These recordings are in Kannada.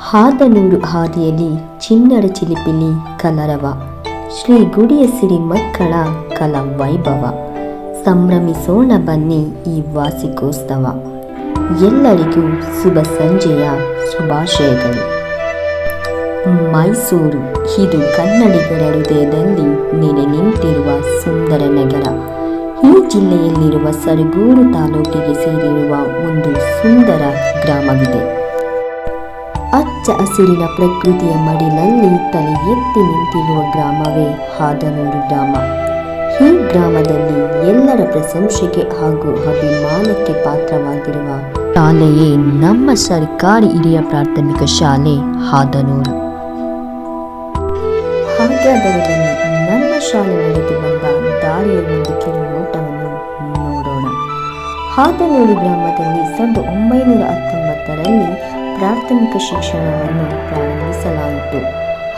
ಹಾದನೂರು ಹಾದಿಯಲ್ಲಿ ಚಿನ್ನರ ಚಿಲಿಪಿಲಿ ಕಲರವ, ಶ್ರೀ ಗುಡಿಯ ಸಿರಿ ಮಕ್ಕಳ ಕಲಾ ವೈಭವ. ಸಂಭ್ರಮಿಸೋಣ ಬನ್ನಿ ಈ ವಾರ್ಷಿಕೋತ್ಸವ. ಎಲ್ಲರಿಗೂ ಶುಭ ಸಂಜೆಯ ಶುಭಾಶಯಗಳು. ಮೈಸೂರು ಇದು ಕನ್ನಡಿಗರ ಹೃದಯದಲ್ಲಿ ನೆಲೆ ನಿಂತಿರುವ ಸುಂದರ ನಗರ. ಈ ಜಿಲ್ಲೆಯಲ್ಲಿರುವ ಸರಗೂರು ತಾಲೂಕಿಗೆ ಸೇರಿರುವ ಒಂದು ಸುಂದರ ಗ್ರಾಮವಿದೆ. ಹಚ್ಚ ಹಸಿರಿನ ಪ್ರಕೃತಿಯ ಮಡಿಲಲ್ಲಿ ತಲೆ ಎತ್ತಿ ನಿಂತಿರುವ ಗ್ರಾಮವೇ ಹಾದನೂರು ಗ್ರಾಮ. ಈ ಗ್ರಾಮದಲ್ಲಿ ಎಲ್ಲರ ಪ್ರಶಂಸೆಗೆ ಹಾಗೂ ಅಭಿಮಾನಕ್ಕೆ ಪಾತ್ರವಾಗಿರುವ ಶಾಲೆಯೇ ನಮ್ಮ ಸರ್ಕಾರಿ ಹಿರಿಯ ಪ್ರಾಥಮಿಕ ಶಾಲೆ ಹಾದನೂರು. ಹಾಗಾದರೆ ಬನ್ನಿ ನಮ್ಮ ಶಾಲೆ ನಡೆದು ಬಂದ ದಾರಿಯ ಒಂದು ಕಿರು ನೋಟವನ್ನು ನೋಡೋಣ. ಹಾದನೂರು ಗ್ರಾಮದಲ್ಲಿ 1919ರಲ್ಲಿ ಪ್ರಾಥಮಿಕ ಶಿಕ್ಷಣವನ್ನು ಪ್ರಾರಂಭಿಸಲಾಯಿತು.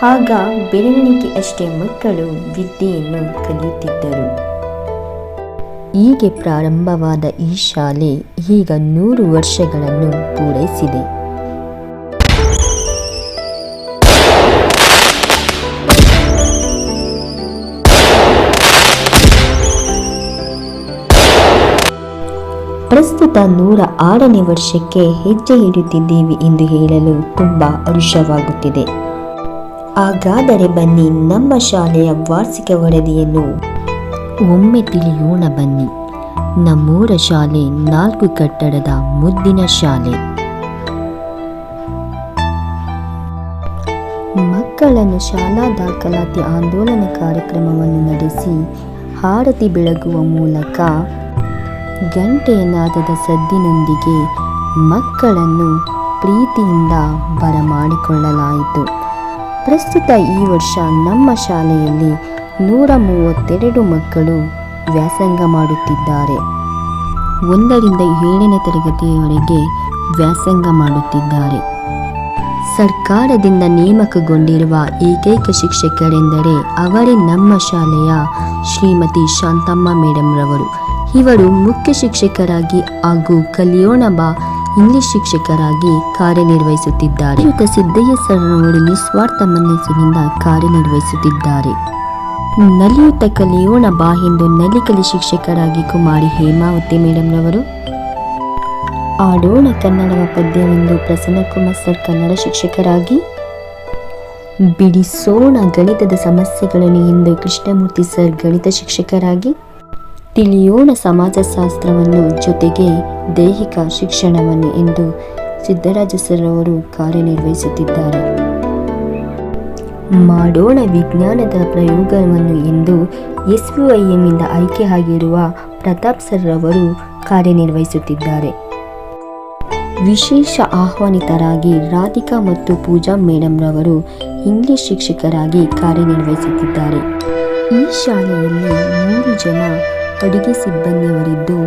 ಆಗ ಬೆರಳೆಣಿಕೆಯಷ್ಟೇ ಮಕ್ಕಳು ವಿದ್ಯೆಯನ್ನು ಕಲಿಯುತ್ತಿದ್ದರು. ಹೀಗೆ ಪ್ರಾರಂಭವಾದ ಈ ಶಾಲೆ ಈಗ 100 ವರ್ಷಗಳನ್ನು ಪೂರೈಸಿದೆ. ಪ್ರಸ್ತುತ 106ನೇ ವರ್ಷಕ್ಕೆ ಹೆಜ್ಜೆ ಇಡುತ್ತಿದ್ದೇವೆ ಎಂದು ಹೇಳಲು ತುಂಬ ಹರ್ಷವಾಗುತ್ತಿದೆ. ಹಾಗಾದರೆ ಬನ್ನಿ ನಮ್ಮ ಶಾಲೆಯ ವಾರ್ಷಿಕ ವರದಿಯನ್ನು ಒಮ್ಮೆ ತಿಳಿಯೋಣ ಬನ್ನಿ. ನಮ್ಮೂರ ಶಾಲೆ 4 ಕಟ್ಟಡದ ಮುದ್ದಿನ ಶಾಲೆ. ಮಕ್ಕಳನ್ನು ಶಾಲಾ ದಾಖಲಾತಿ ಆಂದೋಲನ ಕಾರ್ಯಕ್ರಮವನ್ನು ನಡೆಸಿ ಆರತಿ ಬೆಳಗುವ ಮೂಲಕ ಗಂಟೆಯ ನಾದದ ಸದ್ದಿನೊಂದಿಗೆ ಮಕ್ಕಳನ್ನು ಪ್ರೀತಿಯಿಂದ ಬರಮಾಡಿಕೊಳ್ಳಲಾಯಿತು. ಪ್ರಸ್ತುತ ಈ ವರ್ಷ ನಮ್ಮ ಶಾಲೆಯಲ್ಲಿ 132 ಮಕ್ಕಳು ವ್ಯಾಸಂಗ ಮಾಡುತ್ತಿದ್ದಾರೆ. 1ರಿಂದ 7ನೇ ತರಗತಿಯವರೆಗೆ ವ್ಯಾಸಂಗ ಮಾಡುತ್ತಿದ್ದಾರೆ. ಸರ್ಕಾರದಿಂದ ನೇಮಕಗೊಂಡಿರುವ ಏಕೈಕ ಶಿಕ್ಷಕರೆಂದರೆ ಅವರೇ ನಮ್ಮ ಶಾಲೆಯ ಶ್ರೀಮತಿ ಶಾಂತಮ್ಮ ಮೇಡಮ್ ರವರು. ಇವರು ಮುಖ್ಯ ಶಿಕ್ಷಕರಾಗಿ ಹಾಗೂ ಕಲಿಯೋಣ ಬಾ ಇಂಗ್ಲಿಷ್ ಶಿಕ್ಷಕರಾಗಿ ಕಾರ್ಯನಿರ್ವಹಿಸುತ್ತಿದ್ದಾರೆ. ಸಿದ್ದಯ್ಯ ಸರ್ರವರು ನಿಸ್ವಾರ್ಥ ಮನಸ್ಸಿನಿಂದ ಕಾರ್ಯನಿರ್ವಹಿಸುತ್ತಿದ್ದಾರೆ. ನಲಿಯುತ್ತ ಕಲಿಯೋಣ ಬಾ ಎಂದು ನಲಿಕಲಿ ಶಿಕ್ಷಕರಾಗಿ ಕುಮಾರಿ ಹೇಮಾವತಿ ಮೇಡಮ್ ರವರು, ಆಡೋಣ ಕನ್ನಡವ ಪದ್ಯವೆಂದು ಪ್ರಸನ್ನಕುಮಾರ್ ಸರ್ ಕನ್ನಡ ಶಿಕ್ಷಕರಾಗಿ, ಬಿಡಿಸೋಣ ಗಣಿತದ ಸಮಸ್ಯೆಗಳನ್ನು ಎಂದು ಕೃಷ್ಣಮೂರ್ತಿ ಸರ್ ಗಣಿತ ಶಿಕ್ಷಕರಾಗಿ, ತಿಳಿಯೋಣ ಸಮಾಜಶಾಸ್ತ್ರವನ್ನು ಜೊತೆಗೆ ದೈಹಿಕ ಶಿಕ್ಷಣವನ್ನು ಎಂದು ಸಿದ್ದರಾಜ ಸರ್ ಅವರು ಕಾರ್ಯನಿರ್ವಹಿಸುತ್ತಿದ್ದಾರೆ. ಮಾಡೋಣ ವಿಜ್ಞಾನದ ಪ್ರಯೋಗವನ್ನು ಎಂದು SVIM ಇಂದ ಆಯ್ಕೆ ಆಗಿರುವ ಪ್ರತಾಪ್ ಸರ್ ಅವರು ಕಾರ್ಯನಿರ್ವಹಿಸುತ್ತಿದ್ದಾರೆ. ವಿಶೇಷ ಆಹ್ವಾನಿತರಾಗಿ ರಾಧಿಕಾ ಮತ್ತು ಪೂಜಾ ಮೇಡಮ್ ರವರು ಇಂಗ್ಲಿಷ್ ಶಿಕ್ಷಕರಾಗಿ ಕಾರ್ಯನಿರ್ವಹಿಸುತ್ತಿದ್ದಾರೆ. ಈ ಶಾಲೆಯಲ್ಲಿ 3 ಜನ ಅಡುಗೆ ಸಿಬ್ಬಂದಿಯವರಿದ್ದು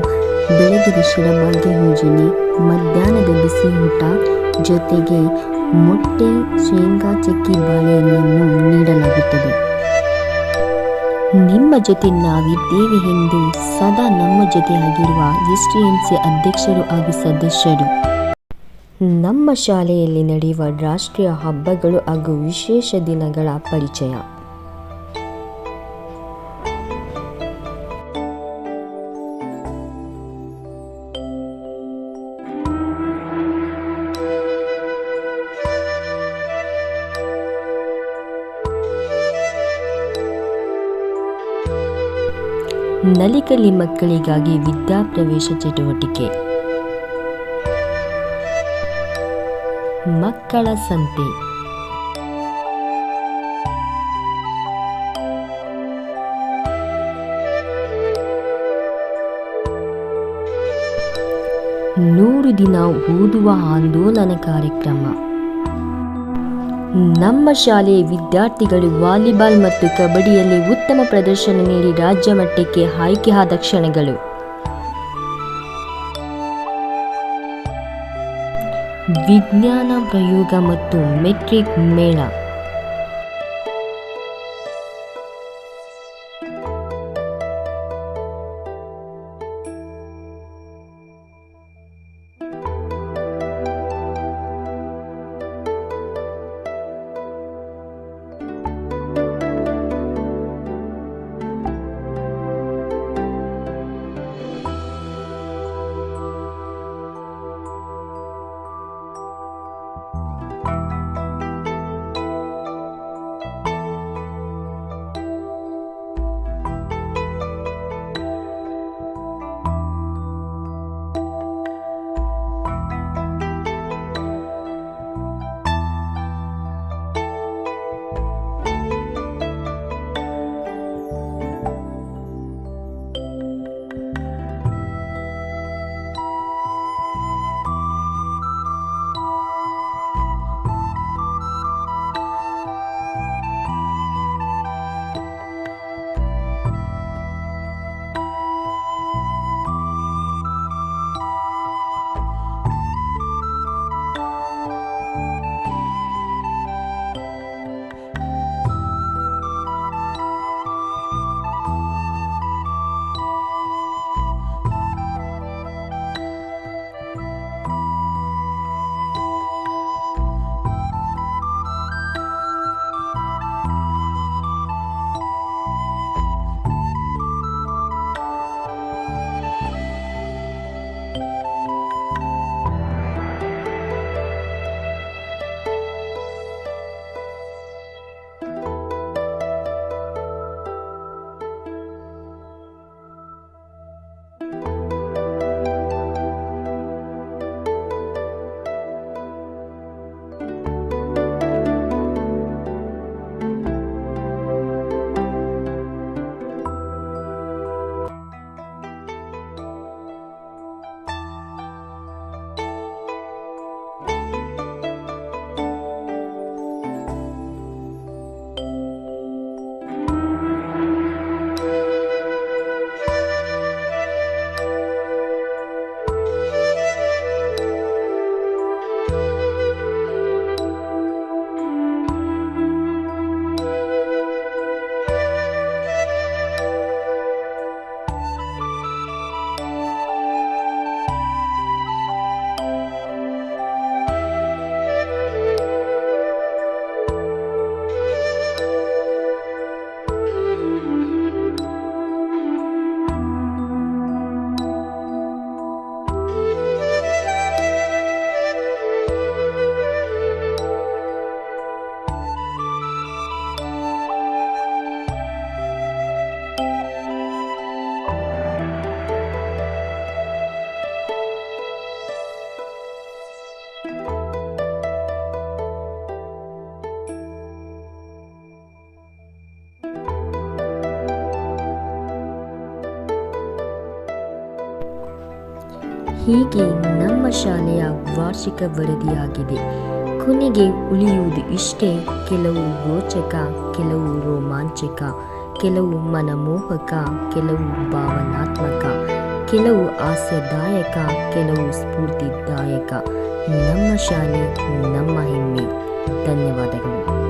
ಬೆಳಗಿನ ಶಿರಭಾಗ್ಯ ಯೋಜನೆ, ಮಧ್ಯಾಹ್ನದ ಬಿಸಿ ಊಟ ಜೊತೆಗೆ ಮೊಟ್ಟೆ, ಶೇಂಗಾ ಚಕ್ಕಿ ಬಾಳೆಹಣ್ಣನ್ನು ನೀಡಲಾಗುತ್ತದೆ. ನಿಮ್ಮ ಜೊತೆ ನಾವಿದ್ದೇವೆ ಎಂದು ಸದಾ ನಮ್ಮ ಜೊತೆಯಾಗಿರುವ STMC ಅಧ್ಯಕ್ಷರು ಹಾಗೂ ಸದಸ್ಯರು. ನಮ್ಮ ಶಾಲೆಯಲ್ಲಿ ನಡೆಯುವ ರಾಷ್ಟ್ರೀಯ ಹಬ್ಬಗಳು ಹಾಗೂ ವಿಶೇಷ ದಿನಗಳ ಪರಿಚಯ. ನಲಿಕಲಿ ಮಕ್ಕಳಿಗಾಗಿ ವಿದ್ಯಾಪ್ರವೇಶ ಚಟುವಟಿಕೆ, ಮಕ್ಕಳ ಸಂತೆ, ನೂರು ದಿನ ಓದುವ ಆಂದೋಲನ ಕಾರ್ಯಕ್ರಮ. ನಮ್ಮ ಶಾಲೆಯ ವಿದ್ಯಾರ್ಥಿಗಳು ವಾಲಿಬಾಲ್ ಮತ್ತು ಕಬಡ್ಡಿಯಲ್ಲಿ ಉತ್ತಮ ಪ್ರದರ್ಶನ ನೀಡಿ ರಾಜ್ಯ ಮಟ್ಟಕ್ಕೆ ಆಯ್ಕೆಯಾದ ಕ್ಷಣಗಳು. ವಿಜ್ಞಾನ ಪ್ರಯೋಗ ಮತ್ತು ಮೆಟ್ರಿಕ್ ಮೇಳ. ಹೀಗೆ ನಮ್ಮ ಶಾಲೆಯ ವಾರ್ಷಿಕ ವರದಿಯಾಗಿದೆ. ಕೊನೆಗೆ ಉಳಿಯುವುದು ಇಷ್ಟೇ: ಕೆಲವು ರೋಚಕ, ಕೆಲವು ರೋಮಾಂಚಕ, ಕೆಲವು ಮನಮೋಹಕ, ಕೆಲವು ಭಾವನಾತ್ಮಕ, ಕೆಲವು ಹಾಸ್ಯದಾಯಕ, ಕೆಲವು ಸ್ಫೂರ್ತಿದಾಯಕ. ನಮ್ಮ ಶಾಲೆ ನಮ್ಮ ಹೆಮ್ಮೆ. ಧನ್ಯವಾದಗಳು.